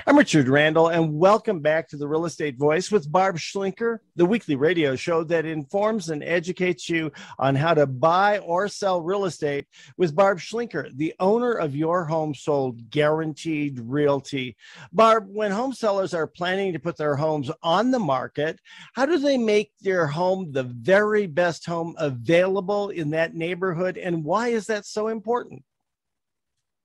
I'm Richard Randall, and welcome back to the Real Estate Voice with Barb Schlinker, the weekly radio show that informs and educates you on how to buy or sell real estate with Barb Schlinker, the owner of Your Home Sold Guaranteed Realty. Barb, when home sellers are planning to put their homes on the market, how do they make their home the very best home available in that neighborhood, and why is that so important?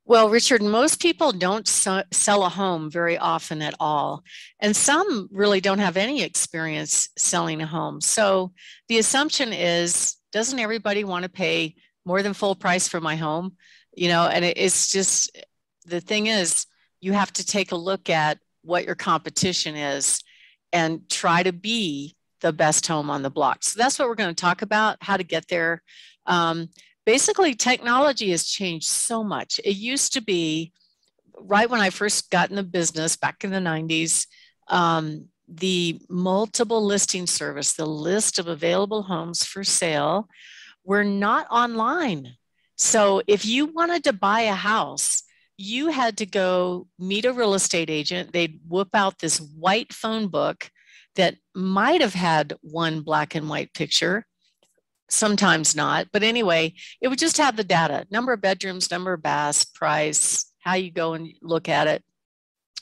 Well, Richard, most people don't sell a home very often at all. And some really don't have any experience selling a home. So the assumption is, doesn't everybody want to pay more than full price for my home? And it's just, the thing is, you have to take a look at what your competition is and try to be the best home on the block. So that's what we're going to talk about, how to get there. Basically, technology has changed so much. It used to be, right when I first got in the business back in the 90s, the multiple listing service, the list of available homes for sale, were not online. So if you wanted to buy a house, you had to go meet a real estate agent. They'd whip out this white phone book that might have had one black and white picture, sometimes not. But anyway, it would just have the data, number of bedrooms, number of baths, price, how you go and look at it.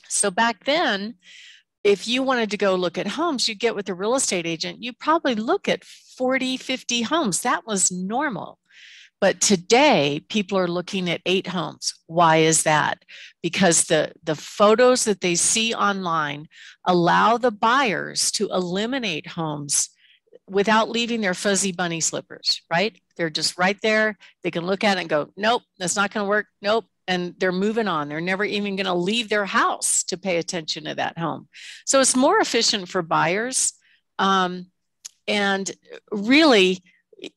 So back then, if you wanted to go look at homes, you'd get with a real estate agent, you probably look at 40, 50 homes. That was normal. But today, people are looking at 8 homes. Why is that? Because the photos that they see online allow the buyers to eliminate homes without leaving their fuzzy bunny slippers, right? They're just right there. They can look at it and go, nope, that's not going to work. Nope. And they're moving on. They're never even going to leave their house to pay attention to that home. So it's more efficient for buyers. And really,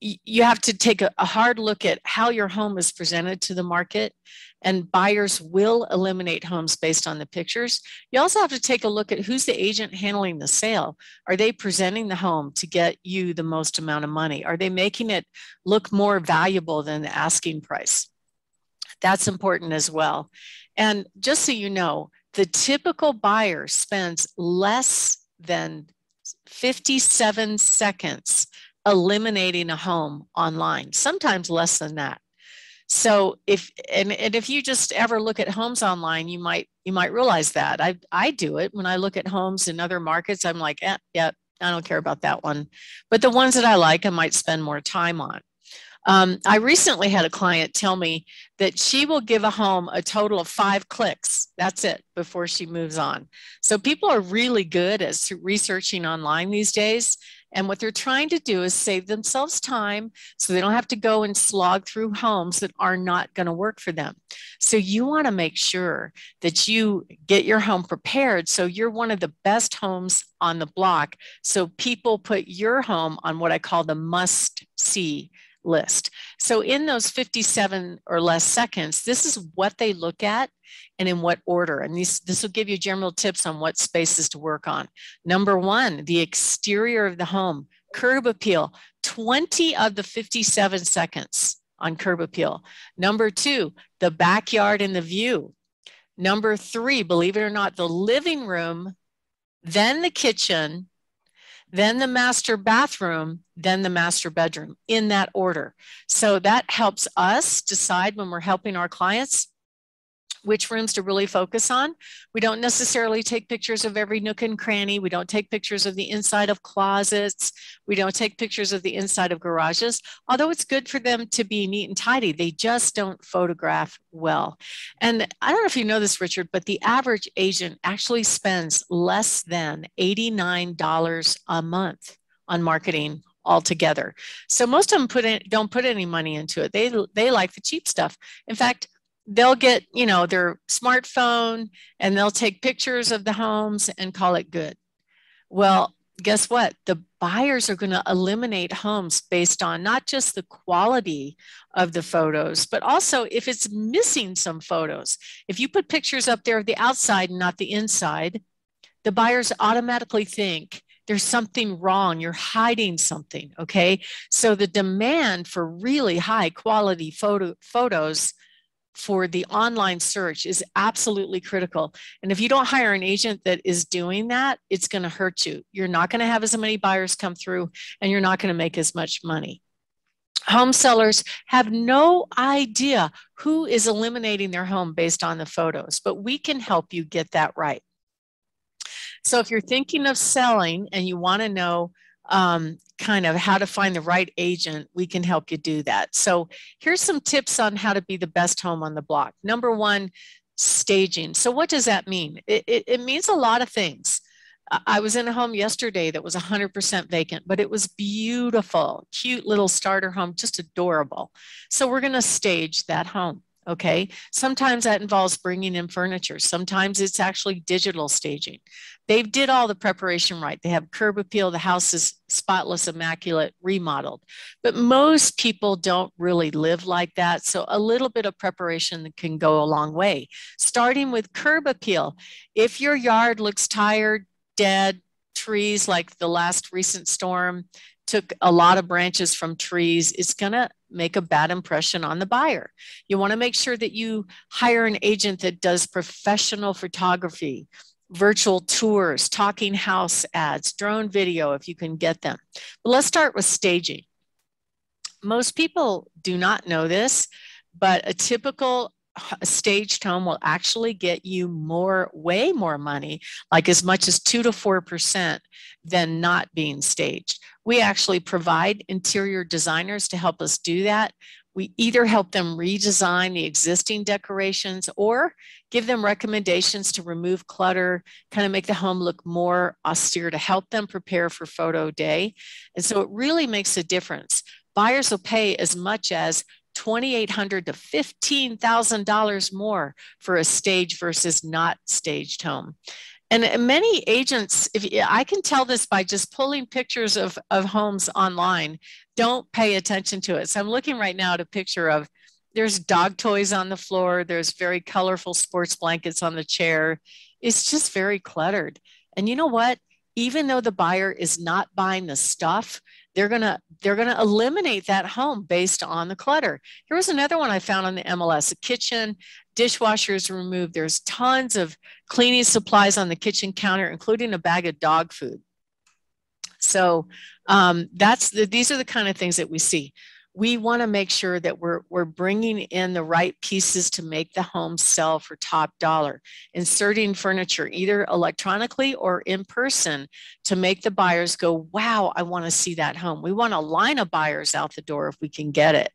you have to take a hard look at how your home is presented to the market, and buyers will eliminate homes based on the pictures. You also have to take a look at who's the agent handling the sale. Are they presenting the home to get you the most amount of money? Are they making it look more valuable than the asking price? That's important as well. And just so you know, the typical buyer spends less than 57 seconds eliminating a home online, sometimes less than that. So if you just ever look at homes online, you might realize that. I do it when I look at homes in other markets. I'm like, yeah, I don't care about that one. But the ones that I like, I might spend more time on. I recently had a client tell me that she will give a home a total of 5 clicks. That's it, before she moves on. So people are really good at researching online these days. And what they're trying to do is save themselves time so they don't have to go and slog through homes that are not going to work for them. So you want to make sure that you get your home prepared so you're one of the best homes on the block. So people put your home on what I call the must-see list. So in those 57 or less seconds, this is what they look at and in what order. And this will give you general tips on what spaces to work on. Number 1, the exterior of the home, curb appeal, 20 of the 57 seconds on curb appeal. Number 2, the backyard and the view. Number 3, believe it or not, the living room, then the kitchen, then the master bathroom, then the master bedroom, in that order. So that helps us decide when we're helping our clients which rooms to really focus on. We don't necessarily take pictures of every nook and cranny. We don't take pictures of the inside of closets. We don't take pictures of the inside of garages, although it's good for them to be neat and tidy. They just don't photograph well. And I don't know if you know this, Richard, but the average agent actually spends less than $89 a month on marketing altogether. So most of them don't put any money into it. They like the cheap stuff. In fact, they'll get, their smartphone and they'll take pictures of the homes and call it good. Well, guess what? The buyers are going to eliminate homes based on not just the quality of the photos, but also if it's missing some photos. If you put pictures up there of the outside and not the inside, the buyers automatically think there's something wrong. You're hiding something. Okay. So the demand for really high quality photos for the online search is absolutely critical. And if you don't hire an agent that is doing that, it's going to hurt you. You're not going to have as many buyers come through, and you're not going to make as much money. Home sellers have no idea who is eliminating their home based on the photos, but we can help you get that right. So if you're thinking of selling and you want to know kind of how to find the right agent, we can help you do that. So here's some tips on how to be the best home on the block. Number one, staging. So what does that mean? It means a lot of things. I was in a home yesterday that was 100% vacant, but it was beautiful, cute little starter home, just adorable. So we're going to stage that home. Okay. Sometimes that involves bringing in furniture. Sometimes it's actually digital staging. They did all the preparation right. They have curb appeal. The house is spotless, immaculate, remodeled. But most people don't really live like that. So a little bit of preparation can go a long way. Starting with curb appeal. If your yard looks tired, dead, trees like the last recent storm took a lot of branches from trees, it's going to make a bad impression on the buyer. You want to make sure that you hire an agent that does professional photography, virtual tours, talking house ads, drone video if you can get them. But let's start with staging. Most people do not know this, but a typical staged home will actually get you way more money, like as much as 2 to 4% than not being staged. We actually provide interior designers to help us do that. We either help them redesign the existing decorations or give them recommendations to remove clutter, kind of make the home look more austere to help them prepare for photo day. And so it really makes a difference. Buyers will pay as much as $2,800 to $15,000 more for a staged versus not staged home. And many agents, I can tell this by just pulling pictures of homes online, don't pay attention to it. So I'm looking right now at a picture of, there's dog toys on the floor. There's very colorful sports blankets on the chair. It's just very cluttered. And you know what? Even though the buyer is not buying the stuff, they're gonna eliminate that home based on the clutter. Here was another one I found on the MLS, a kitchen, dishwashers removed. There's tons of cleaning supplies on the kitchen counter, including a bag of dog food. So these are the kind of things that we see. We want to make sure that we're bringing in the right pieces to make the home sell for top dollar, inserting furniture either electronically or in person to make the buyers go, wow, I want to see that home. We want a line of buyers out the door if we can get it.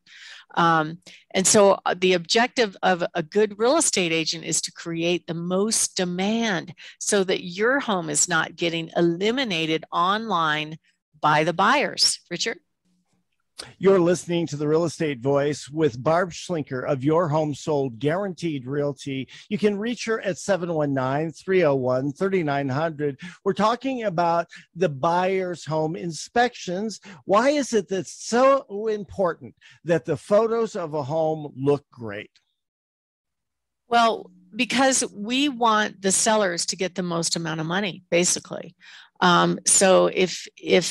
And so the objective of a good real estate agent is to create the most demand so that your home is not getting eliminated online by the buyers. Richard? You're listening to The Real Estate Voice with Barb Schlinker of Your Home Sold Guaranteed Realty. You can reach her at 719-301-3900. We're talking about the buyer's home inspections. Why is it that's so important that the photos of a home look great? Well, because we want the sellers to get the most amount of money, basically. So if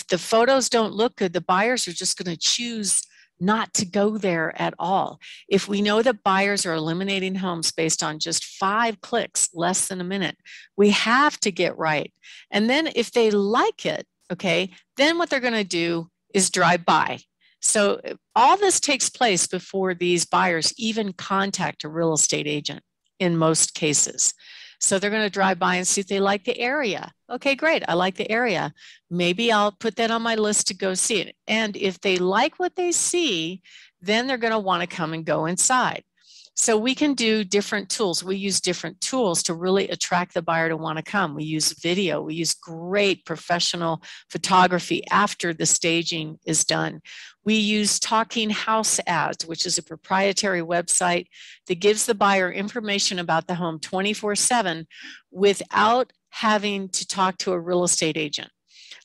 the photos don't look good, the buyers are just going to choose not to go there at all. If we know that buyers are eliminating homes based on just 5 clicks, less than a minute, we have to get right. And then if they like it, okay, then what they're going to do is drive by. So all this takes place before these buyers even contact a real estate agent in most cases. So they're going to drive by and see if they like the area. Okay, great. I like the area. Maybe I'll put that on my list to go see it. And if they like what they see, then they're going to want to come and go inside. So we can do different tools. We use different tools to really attract the buyer to want to come. We use video. We use great professional photography after the staging is done. We use talking house ads, which is a proprietary website that gives the buyer information about the home 24/7 without having to talk to a real estate agent.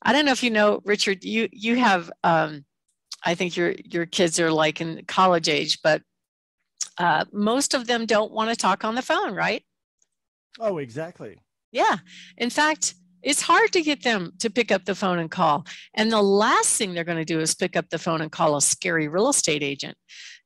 I don't know if you know, Richard, you have, I think your kids are like in college age, but most of them don't want to talk on the phone, right? Oh, exactly. Yeah. In fact, it's hard to get them to pick up the phone and call. And the last thing they're going to do is pick up the phone and call a scary real estate agent.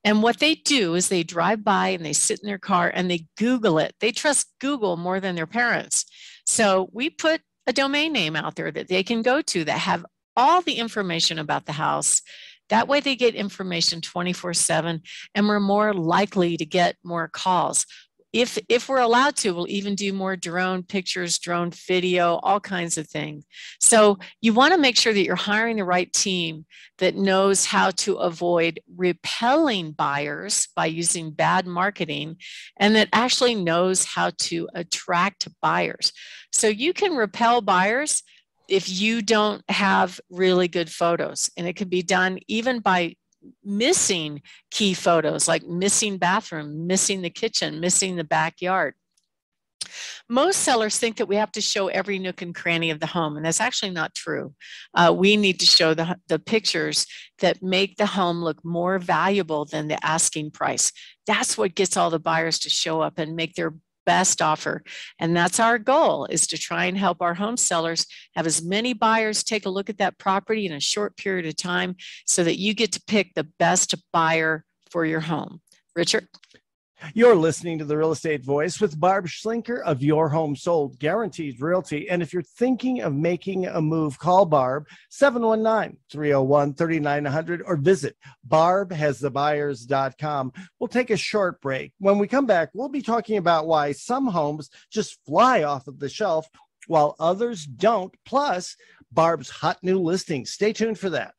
And what they do is they drive by and they sit in their car and they Google it. They trust Google more than their parents. So we put a domain name out there that they can go to that have all the information about the house. That way they get information 24/7, and we're more likely to get more calls. If we're allowed to, we'll even do more drone pictures, drone video, all kinds of things. So you want to make sure that you're hiring the right team that knows how to avoid repelling buyers by using bad marketing, and that actually knows how to attract buyers. So you can repel buyers if you don't have really good photos, and it can be done even by missing key photos, like missing bathroom, missing the kitchen, missing the backyard. Most sellers think that we have to show every nook and cranny of the home, and that's actually not true. We need to show the pictures that make the home look more valuable than the asking price. That's what gets all the buyers to show up and make their best offer. And that's our goal, is to try and help our home sellers have as many buyers take a look at that property in a short period of time so that you get to pick the best buyer for your home. Richard? You're listening to The Real Estate Voice with Barb Schlinker of Your Home Sold Guaranteed Realty. And if you're thinking of making a move, call Barb 719-301-3900 or visit barbhasthebuyers.com. We'll take a short break. When we come back, we'll be talking about why some homes just fly off of the shelf while others don't, plus Barb's hot new listings. Stay tuned for that.